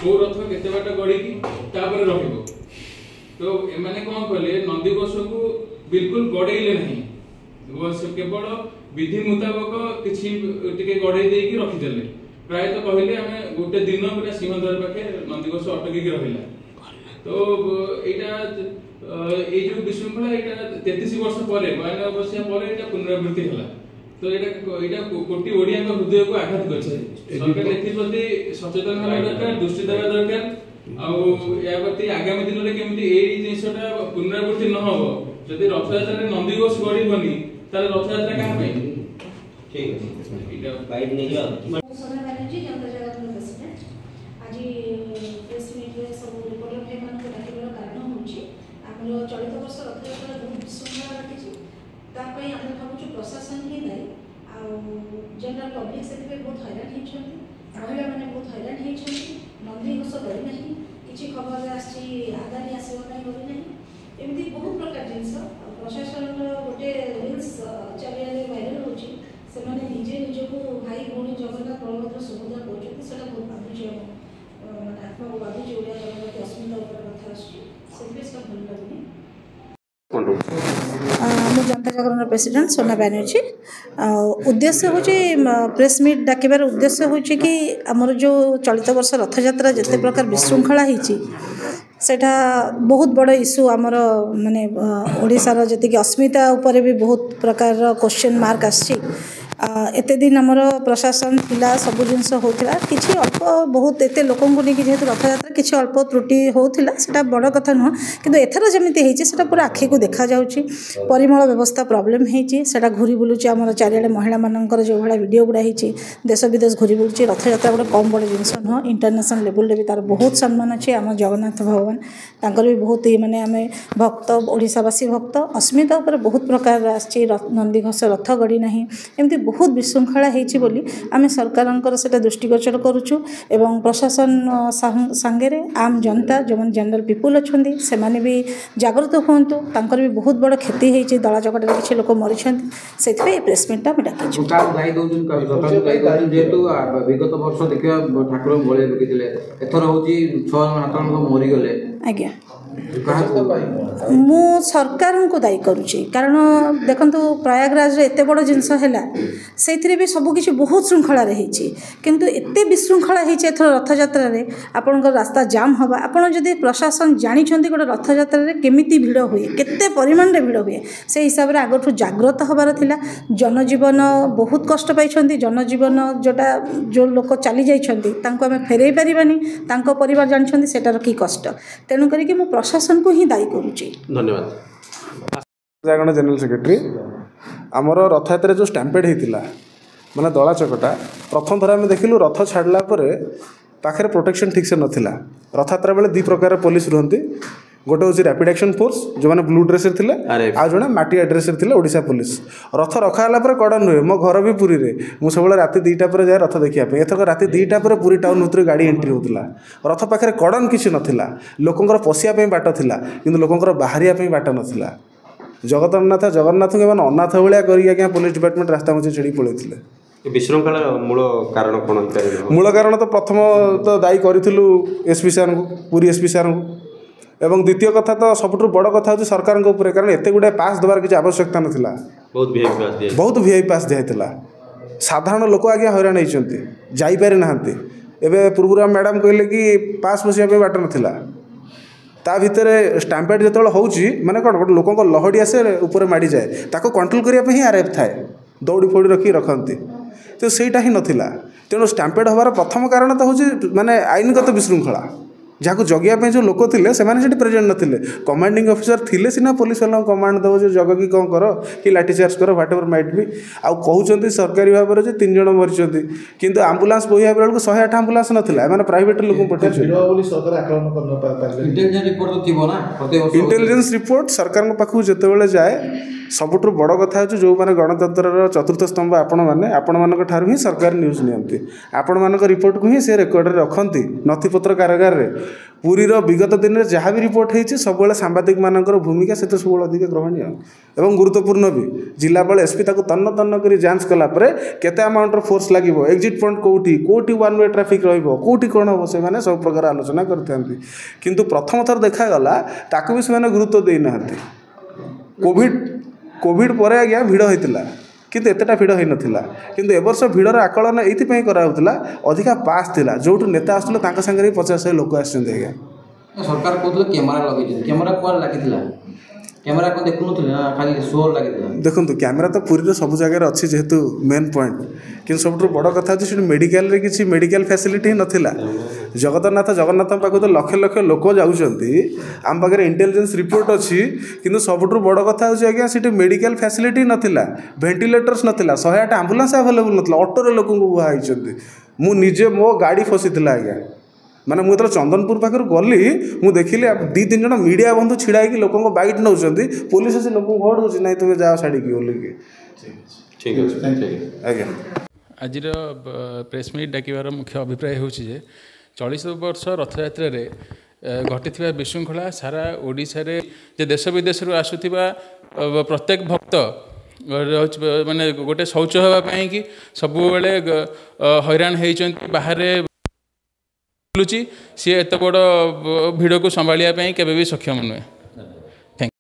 को रथ केते बाट गड़ी की तापर रहिबो। तो एमाने कोन कले नंदीघोष को बिल्कुल गड़ेइले नहीं, केवल विधि मुताबक किछि टिके गड़े देकी रखी देले। प्राय तो कहले आमे गोटे दिन पूरा सिंहद्वार पाखे नंदीघोष अटकी रहिला। तो एटा ए जो विशृंखला एटा 33 वर्ष परे 92 वर्ष परे एटा पुनरावृत्ति हला। तो एटा कोटी ओडिया का हृदय को आघात करछे। सरकार एथि सचेतन होला दरकार, दृष्टि देबा दरकार। या प्रति आगामी दिन में केमती एई जिनसटा पुनरावृत्ति न हो। जदि रथयात्रा रे नंदीघोष गड़ीबनी ताले रथयात्रा कहां पे? ठीक है, एटा गाइड नै जा सोना बैनर्जी जनता जगत प्रेसिडेंट। आज प्रेस मीट रे सब रिपोर्टर भाई मान को डाकिବାର कारण होची हमरो चलित वर्ष रथयात्रा बहुत सुंदर रखिछि। ता पई हम भाबुछु प्रशासन ही दायी आ जनरल पब्लिक से बहुत हैरान हिछंती, महिला माने बहुत हैरान हिछंती। नंदीघोष गड़ी नहीं, किसी खबर आसी आदानी आसवा नहीं गड़ी नहीं, एमती बहुत प्रकार जिनस प्रशासन गोटे रिल्स चारियाले वायरल होची। से माने निजे निजको भाई भौणी जगन्नाथ बलभद्र सुभद्रा कहते से बहुत बाधुची माने आत्मा को बाधुची ओडिया जगन्नाथ अस्मिता ऊपर कथा आसी से भल लगुनी। मु जनता जागरण प्रेसिडेंट सोना बैनर्जी। उद्देश्य हूँ प्रेस मीट डाकिबार उद्देश्य हूँ कि आमर जो चलित वर्ष रथयात्रा जिते प्रकार विशृंखला होती सेटा बहुत बड़ इश्यू आमर माने ओडिशार जी अस्मिता उपर भी बहुत प्रकार क्वेश्चन मार्क आसी। एते दिन आमर प्रशासन थिला सब जिनस होता किसी अल्प बहुत एत लोक जेहेतु रथयात्रा किसी अल्प त्रुटि होता सेटा बड़ कथा नुह, किंतु एथर जमी होता पूरा आखि को देखा जाउची। परिमल व्यवस्था प्रोब्लेम होता घूरी बुलूची आमर चारिआडे महिला मानकर जो भाया वीडियो गुड़ा होती देश विदेश घूरी बुलूची। रथयात्रा गोटे कम बड़ जिनस नुह, इंटरनेशनल लेवल भी तार बहुत सम्मान अच्छे। आम जगन्नाथ भगवान तांकर भी बहुत माने आमे भक्त ओडिशावासी भक्त अस्मिता उपर बहुत प्रकार आछि। नंदीघोष रथ गड़ी नहीं एमती बहुत विशृंखला होती बोली आम सरकार से दृष्टिगोचर करुचु एवं प्रशासन सांगे आम जनता जो जनरल पीपुल अच्छा से माने भी जागृत हूँ, तांकर भी बहुत बड़ क्षति होती। दला चकटे किसी लोक मरी से प्रेस मीटा डाक विगत वर्ष देखा ठाकुर बड़े लुकिले एथर होची 6 हाथ मरीगले। आज्ञा मु सरकार को दायी करुच्ची कारण देखु प्रयागराज एत बड़ जिनस है भी सबकि बहुत श्रृंखला रही किंतु एत विशृंखला होती एथर रथयात्रा आपण रास्ता जाम हवा। आपड़ जदि प्रशासन जानते गोटे रथयात्रा केमी भिड़ हुए केते परिमाण में भिड़ हुए से हिसाब से आगठू जागृत हबार थिला। जनजीवन बहुत कष्ट पाई, जनजीवन जोटा जो लोक चली जाइछंती तांको आमे फेरई परिबानी, तांको परिवार जानछंती सेटार की कष्ट। तेणु करिके मु प्रशासन को ही दायी करुच्ची। धन्यवाद। जागरण जनरल सेक्रेटरी आमर रथयात्रा जो स्टैम्पेड होता माने दला चकटा प्रथम थर आम देखिलु रथ छाड़ला पाखे प्रोटेक्शन ठीक से नथिला। रथयात्रा बेले 2 प्रकार पुलिस रुहंती, गोटे हूँ रैपिड एक्शन फोर्स जो मैंने ब्लू ड्रेस थे आ जो माटिया ड्रेस थे ओडिशा पुलिस। रथ रखाला कड़न रुहे मो घर भी पुरी रे मु सब राति 2टा पर जाए रथ देखा एथर राति 2टा पर पुरी टाउन भर गाड़ी एंट्री होता। रथ पाखे कड़न किसी नाला लोकंर पशिया बाट था कि लोकंर बाहरिया बाट नाला। जगन्नाथ के अनाथ भाया कर पुलिस डिपार्टमेंट रास्ता मझे छेड़ी पड़े। विशृंखला मूल कारण कौन? मूल कारण तो प्रथम तो दायी करूँ एसपी सार को पूरी एसपी सार को एवं द्वितीय कथा तो सबुठ बड़ कथा हूँ सरकार कारण एत गुड़ाए पास देवार किसी आवश्यकता नाला। बहुत वीआईपी पास दिखाई साधारण लोक आज्ञा हैरान होती जापारी ना। एवं पूर्व मैडम कहले कि पास बसवाई बाट नाला ता भितर स्टैम्पेड जो होची माने कौन गोटे लोक लहड़ी आसे ऊपर माड़ी जाए ताको कंट्रोल करने आरएफ थाए दौड़ी फौड़ी रखी रखती तो सहीटा ही नाला। तेणु स्टैम्पेड हबार प्रथम कारण तो हूँ माने आईनगत विशृंखला जहाँ जगिया जो लोक थे से प्रेजेंट नथिले। कमांडिंग ऑफिसर थिले सिना पुलिस वाला कमांड दब जो जग कि कौन कर कि लाठीचार्ज कर व्हाट एवर माइट भी आउ कहते सरकारी भाव में 3 जन मरी किंतु आंबुलांस बोहिया बेलू 108 आंबुलांस नाला मैंने प्राइवेट लोक पठे। इंटेलिजेंस रिपोर्ट सरकार पाखु जिते जाए ସବୁଠୁ ବଡ଼ କଥା ହେଉଛି ଯେଉଁମାନେ ଗଣତନ୍ତ୍ରର ଚତୁର୍ଥ ସ୍ତମ୍ଭ ଆପଣମାନଙ୍କ ଠାରୁ ହିଁ ସରକାର ନ୍ୟୁଜ୍ ନିଅନ୍ତି, ଆପଣମାନଙ୍କ ରିପୋର୍ଟକୁ ହିଁ ସେ ରେକର୍ଡ଼ରେ ରଖନ୍ତି ନଥିପତ୍ର କାରାଗାରରେ। ପୁରୀର ବିଗତ ଦିନରେ ଯାହା ବି ରିପୋର୍ଟ ହେଇଛି ସବୁବେଳେ ସାମ୍ବାଦିକମାନଙ୍କର ଭୂମିକା ସେଥିରେ ସବୁବେଳେ ଅଧିକ ଗ୍ରହଣୀୟ ଏବଂ ଗୁରୁତ୍ୱପୂର୍ଣ୍ଣ ବି। ଜିଲ୍ଲାପାଳ ଏସ୍ପି ତାକୁ ତନ୍ନ ତନ୍ନ କରି ଯାଞ୍ଚ କଲା ପରେ କେତେ ଆମାଉଣ୍ଟର ଫୋର୍ସ ଲାଗିବ, ଏକ୍ଜିଟ୍ ପଏଣ୍ଟ କେଉଁଠି ୱାନ୍ ୱେ ଟ୍ରାଫିକ୍ ରହିବ, କେଉଁଠି କ'ଣ ହେବ, ସେମାନେ ସବୁ ପ୍ରକାର ଆଲୋଚନା କରିଥାନ୍ତି। କିନ୍ତୁ ପ୍ରଥମ ଥର ଦେଖାଗଲା ତାକୁ ବି ସେମାନେ ଗୁରୁତ୍ୱ ଦେଇନାହାନ୍ତି। କୋଭିଡ଼ ପରେ ଆଜ୍ଞା ଭିଡ଼ ହୋଇଥିଲା, କିନ୍ତୁ ଏତେଟା ଭିଡ଼ ହୋଇନଥିଲା। କିନ୍ତୁ ଏ ବର୍ଷ ଭିଡ଼ର ଆକଳନ ଏଇଥିପାଇଁ କରାହେଉଥିଲା, ଅଧିକା ପାସ୍ ଥିଲା, ଯେଉଁଠୁ ନେତା ଆସୁଥିଲେ ତାଙ୍କ ସାଙ୍ଗରେ ବି 50,000 ଲୋକ ଆସିଛନ୍ତି। ଆଜ୍ଞା ସରକାର କହୁଥିଲେ କ୍ୟାମେରା ଲଗେଇଛନ୍ତି, କ୍ୟାମେରା କୁଆଡ଼େ ଲାଗିଥିଲା? କ୍ୟାମେରା କ'ଣ ଦେଖୁନଥିଲେ ନା ଖାଲି ସୋ ଲାଗିଥିଲା? ଦେଖନ୍ତୁ କ୍ୟାମେରା ତ ପୁରୀର ସବୁ ଜାଗାରେ ଅଛି ଯେହେତୁ ମେନ୍ ପଏଣ୍ଟ, କିନ୍ତୁ ସବୁଠୁ ବଡ଼ କଥା ହେଉଛି ସେଠି ମେଡ଼ିକାଲରେ କିଛି ମେଡ଼ିକାଲ ଫ୍ୟାସିଲିଟି ହିଁ ନଥିଲା। ଜଗନ୍ନାଥଙ୍କ ପାଖକୁ ତ ଲକ୍ଷ ଲକ୍ଷ ଲୋକ ଯାଉଛନ୍ତି, ଆମ ପାଖରେ ଇଣ୍ଟେଲିଜେନ୍ସ ରିପୋର୍ଟ ଅଛି, କିନ୍ତୁ ସବୁଠୁ ବଡ଼ କଥା ହେଉଛି ଆଜ୍ଞା ସେଠି ମେଡ଼ିକାଲ ଫ୍ୟାସିଲିଟି ନଥିଲା, ଭେଣ୍ଟିଲେଟର୍ସ ନଥିଲା, 108 ଆମ୍ବୁଲାନ୍ସ ଆଭେଲେବୁଲ୍ ନଥିଲା, ଅଟୋରେ ଲୋକଙ୍କୁ ବୁହା ହେଇଛନ୍ତି। ମୁଁ ନିଜେ ମୋ ଗାଡ଼ି ଫସିଥିଲା ଆଜ୍ଞା, ମାନେ ମୁଁ ଯେତେବେଳେ ଚନ୍ଦନପୁର ପାଖରୁ ଗଲି ମୁଁ ଦେଖିଲି 2-3 ଜଣ ମିଡ଼ିଆ ବନ୍ଧୁ ଛିଡ଼ା ହେଇକି ଲୋକଙ୍କ ବାଇଟ୍ ନେଉଛନ୍ତି, ପୋଲିସ ଆସି ଲୋକଙ୍କୁ ଘଡ଼ଉଛି, ନାଇଁ ତୁମେ ଯାଅ ଛାଡ଼ିକି ବୋଲିକି। ଠିକ୍ ଅଛି ଆଜ୍ଞା। ଆଜିର ପ୍ରେସ୍ ମିଟ୍ ଡାକିବାର ମୁଖ୍ୟ ଅଭିପ୍ରାୟ ହେଉଛି ଯେ 40 ବର୍ଷ ରଥଯାତ୍ରାରେ ଘଟିଥିବା ବିଶୃଙ୍ଖଳା ସାରା ଓଡ଼ିଶାରେ ଯେ ଦେଶ ବିଦେଶରୁ ଆସୁଥିବା ପ୍ରତ୍ୟେକ ଭକ୍ତ ମାନେ ଗୋଟେ ଶୌଚ ହେବା ପାଇଁକି ସବୁବେଳେ ହଇରାଣ ହେଇଛନ୍ତି, ବାହାରେ ବୁଲୁଛି, ସିଏ ଏତେ ବଡ଼ ଭିଡ଼କୁ ସମ୍ଭାଳିବା ପାଇଁ କେବେ ବି ସକ୍ଷମ ନୁହେଁ।